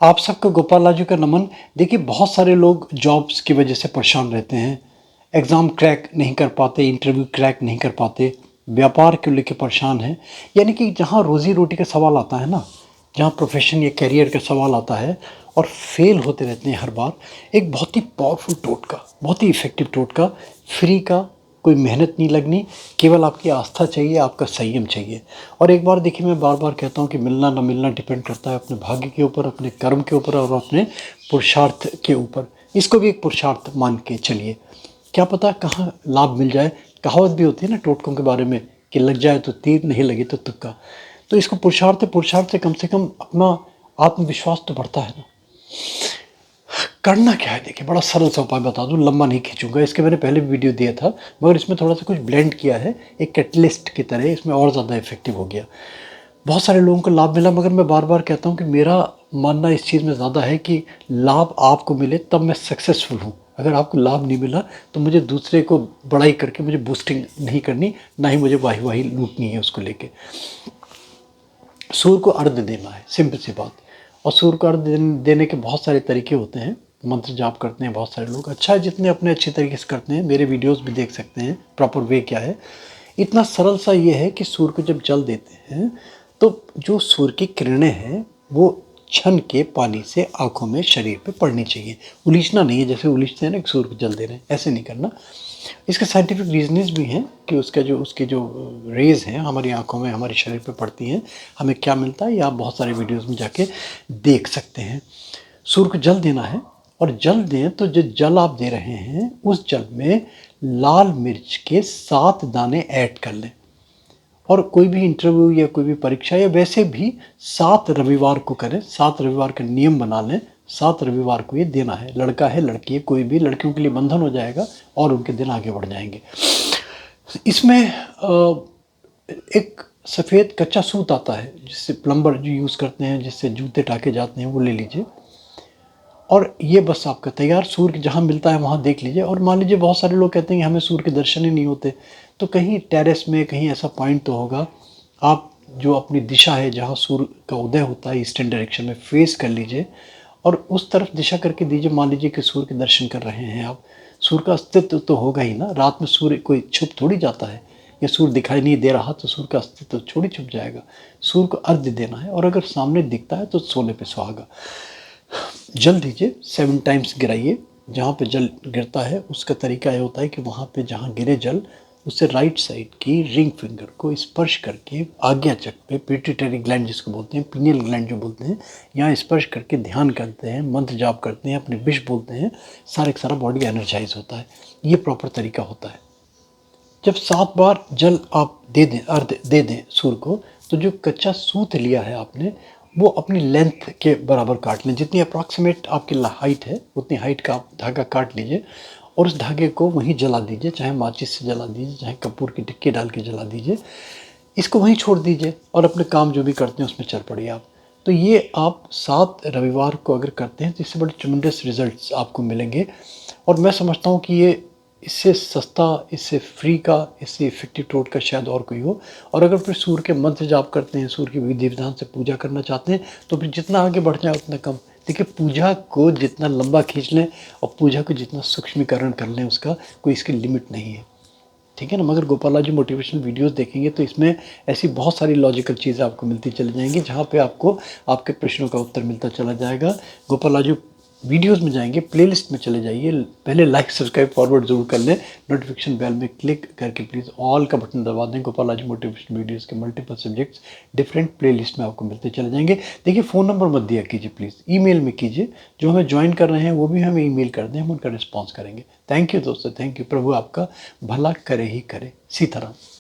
आप सबको गोपाल राजू का नमन। देखिए, बहुत सारे लोग जॉब्स की वजह से परेशान रहते हैं, एग्ज़ाम क्रैक नहीं कर पाते, इंटरव्यू क्रैक नहीं कर पाते, व्यापार को लेके परेशान हैं। यानी कि जहाँ रोज़ी रोटी का सवाल आता है ना, जहाँ प्रोफेशन या करियर का सवाल आता है और फेल होते रहते हैं हर बार, एक बहुत ही पावरफुल टोटका, बहुत ही इफ़ेक्टिव टोटका, फ्री का, कोई मेहनत नहीं लगनी, केवल आपकी आस्था चाहिए, आपका संयम चाहिए। और एक बार देखिए, मैं बार-बार कहता हूँ कि मिलना ना मिलना डिपेंड करता है अपने भाग्य के ऊपर, अपने कर्म के ऊपर और अपने पुरुषार्थ के ऊपर। इसको भी एक पुरुषार्थ मान के चलिए। क्या पता कहाँ लाभ मिल जाए। कहावत भी होती है ना टोटकों के बारे में कि लग जाए तो तीर, नहीं लगे तो तुक्का। तो इसको पुरुषार्थ है, पुरुषार्थ से कम अपना आत्मविश्वास तो बढ़ता है ना। करना क्या है, देखिए बड़ा सरल सा उपाय बता दूं, लंबा नहीं खींचूंगा। इसके मैंने पहले भी वीडियो दिया था, मगर इसमें थोड़ा सा कुछ ब्लेंड किया है, एक कैटलिस्ट की तरह इसमें और ज़्यादा इफेक्टिव हो गया। बहुत सारे लोगों को लाभ मिला, मगर मैं बार बार कहता हूँ कि मेरा मानना इस चीज़ में ज़्यादा है कि लाभ आपको मिले तब मैं सक्सेसफुल हूँ। अगर आपको लाभ नहीं मिला तो मुझे दूसरे को बड़ाई करके मुझे बूस्टिंग नहीं करनी, ना ही मुझे वाही वाही लूटनी है उसको लेके। सूर्य को अर्घ्य देना है, सिंपल सी बात। और सूर्य को अर्घ्य देने के बहुत सारे तरीके होते हैं। मंत्र जाप करते हैं बहुत सारे लोग, अच्छा है जितने अपने अच्छे तरीके से करते हैं। मेरे वीडियोस भी देख सकते हैं प्रॉपर वे क्या है। इतना सरल सा ये है कि सूर्य को जब जल देते हैं तो जो सूर्य की किरणें हैं वो छन के पानी से आंखों में, शरीर पे पड़नी चाहिए। उलीचना नहीं है, जैसे उलीचते हैं ना कि सूर्य को जल दे रहे हैं, ऐसे नहीं करना। इसके साइंटिफिक रीजंस भी हैं कि उसके जो रेज़ हैं हमारी आंखों में, हमारे शरीर पे पड़ती हैं, हमें क्या मिलता है, ये आप बहुत सारे वीडियोस में जाके देख सकते हैं। सूर्य को जल देना है, और जल दें तो जो जल आप दे रहे हैं उस जल में लाल मिर्च के 7 दाने ऐड कर लें। और कोई भी इंटरव्यू या कोई भी परीक्षा या वैसे भी 7 रविवार को करें, 7 रविवार का नियम बना लें। 7 रविवार को ये देना है, लड़का है लड़की है कोई भी, लड़कियों के लिए बंधन हो जाएगा और उनके दिन आगे बढ़ जाएंगे। इसमें एक सफ़ेद कच्चा सूत आता है जिससे प्लम्बर जो यूज़ करते हैं, जिससे जूते टाके जाते हैं, वो ले लीजिए। और ये बस आपका तैयार। सूर्य जहाँ मिलता है वहाँ देख लीजिए। और मान लीजिए बहुत सारे लोग कहते हैं कि हमें सूर्य के दर्शन ही नहीं होते, तो कहीं टेरेस में कहीं ऐसा पॉइंट तो होगा। आप जो अपनी दिशा है जहाँ सूर्य का उदय होता है, ईस्टर्न डायरेक्शन में फेस कर लीजिए और उस तरफ दिशा करके दीजिए। मान लीजिए कि सूर्य के दर्शन कर रहे हैं आप। सूर्य का अस्तित्व तो होगा ही ना, रात में सूर्य कोई छुप थोड़ी जाता है। या सूर्य दिखाई नहीं दे रहा तो सूर्य का अस्तित्व थोड़ी छुप जाएगा। सूर्य को अर्घ्य देना है, और अगर सामने दिखता है तो सोने पे सुहागा। जल दीजिए, 7 टाइम्स गिराइए। जहाँ पे जल गिरता है उसका तरीका ये होता है कि वहाँ पे जहाँ गिरे जल, उससे राइट साइड की रिंग फिंगर को स्पर्श करके आज्ञा चक्र पे, पिट्यूटरी ग्लैंड जिसको बोलते हैं, पीनियल ग्लैंड जो बोलते हैं, यहाँ स्पर्श करके ध्यान करते हैं, मंत्र जाप करते हैं, अपने विश बोलते हैं, सारे का सारा बॉडी एनर्जाइज होता है। ये प्रॉपर तरीका होता है। जब 7 बार जल आप दे दें, अर्घ्य दे दें सूर्य को, तो जो कच्चा सूत लिया है आपने वो अपनी लेंथ के बराबर काट लें। जितनी अप्रॉक्सीमेट आपकी हाइट है उतनी हाइट का आप धागा काट लीजिए और उस धागे को वहीं जला दीजिए। चाहे माचिस से जला दीजिए, चाहे कपूर की टिक्की डाल के जला दीजिए। इसको वहीं छोड़ दीजिए और अपने काम जो भी करते हैं उसमें चल पड़िए आप। तो ये आप 7 रविवार को अगर करते हैं तो इससे बड़े ट्रेमेंडस रिजल्ट्स आपको मिलेंगे। और मैं समझता हूँ कि ये इससे सस्ता, इससे फ्री का, इससे इफेक्टिव टोटका शायद और कोई हो। और अगर फिर सूर्य के मंत्र जाप करते हैं, सूर्य की विधि विधान से पूजा करना चाहते हैं, तो फिर जितना आगे बढ़ जाए उतना कम। देखिए, पूजा को जितना लंबा खींच लें और पूजा को जितना सूक्ष्मीकरण कर लें, उसका कोई इसकी लिमिट नहीं है। ठीक है ना। मगर गोपाला जी मोटिवेशनल वीडियोस देखेंगे तो इसमें ऐसी बहुत सारी लॉजिकल चीज़ें आपको मिलती चली जाएंगी, जहाँ पे आपको आपके प्रश्नों का उत्तर मिलता चला जाएगा। गोपाला जी वीडियोस में जाएंगे, प्लेलिस्ट में चले जाइए, पहले लाइक सब्सक्राइब फॉरवर्ड जरूर कर लें, नोटिफिकेशन बेल में क्लिक करके प्लीज़ ऑल का बटन दबा दें। गोपाला जी मोटिवेशनल वीडियोस के मल्टीपल सब्जेक्ट्स डिफरेंट प्लेलिस्ट में आपको मिलते चले जाएंगे। देखिए, फ़ोन नंबर मत दिया कीजिए प्लीज़, ईमेल में कीजिए। जो हमें ज्वाइन कर रहे हैं वो भी हमें ईमेल कर दें, हम उनका रिस्पॉन्स करेंगे। थैंक यू दोस्तों, थैंक यू। प्रभु आपका भला करे ही करे। सीताराम।